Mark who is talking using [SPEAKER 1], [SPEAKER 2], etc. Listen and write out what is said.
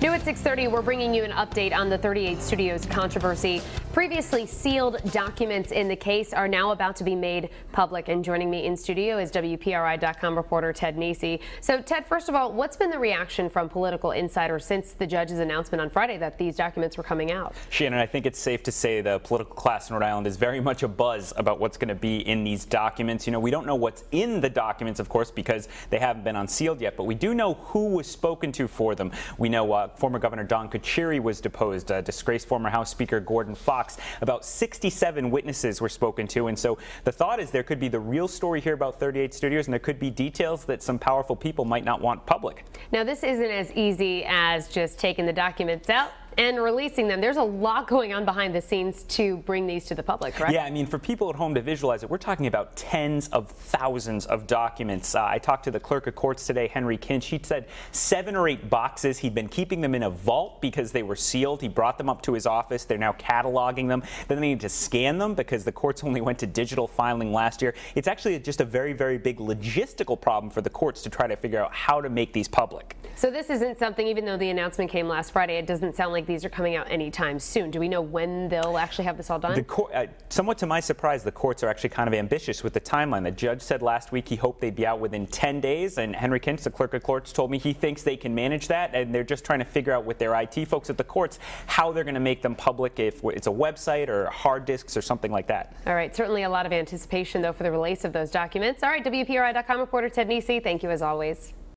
[SPEAKER 1] New at 6:30, we're bringing you an update on the 38 Studios controversy. Previously sealed documents in the case are now about to be made public. And joining me in studio is WPRI.com reporter Ted Nesi. So, Ted, first of all, what's been the reaction from political insiders since the judge's announcement on Friday that these documents were coming out?
[SPEAKER 2] Shannon, I think it's safe to say the political class in Rhode Island is very much abuzz about what's going to be in these documents. You know, we don't know what's in the documents, of course, because they haven't been unsealed yet, but we do know who was spoken to for them. We know former Governor Don Kucheri was deposed, disgraced former House Speaker Gordon Fox. About 67 witnesses were spoken to, and so the thought is there could be the real story here about 38 Studios, and there could be details that some powerful people might not want public.
[SPEAKER 1] Now, this isn't as easy as just taking the documents out and releasing them. There's a lot going on behind the scenes to bring these to the public, right?
[SPEAKER 2] Yeah, I mean, for people at home to visualize it, we're talking about tens of thousands of documents. I talked to the clerk of courts today, Henry Kinch. He said 7 or 8 boxes. He'd been keeping them in a vault because they were sealed. He brought them up to his office. They're now cataloging them. Then they need to scan them because the courts only went to digital filing last year. It's actually just a very, very big logistical problem for the courts to try to figure out how to make these public.
[SPEAKER 1] So this isn't something, even though the announcement came last Friday, it doesn't sound like these are coming out anytime soon. Do we know when they'll actually have this all done?
[SPEAKER 2] Somewhat to my surprise, the courts are actually kind of ambitious with the timeline. The judge said last week he hoped they'd be out within 10 days, and Henry Kinch, the clerk of courts, told me he thinks they can manage that, and they're just trying to figure out with their IT folks at the courts how they're going to make them public, if it's a website or hard disks or something like that.
[SPEAKER 1] All right, certainly a lot of anticipation, though, for the release of those documents. All right, WPRI.com reporter Ted Nesi, thank you as always.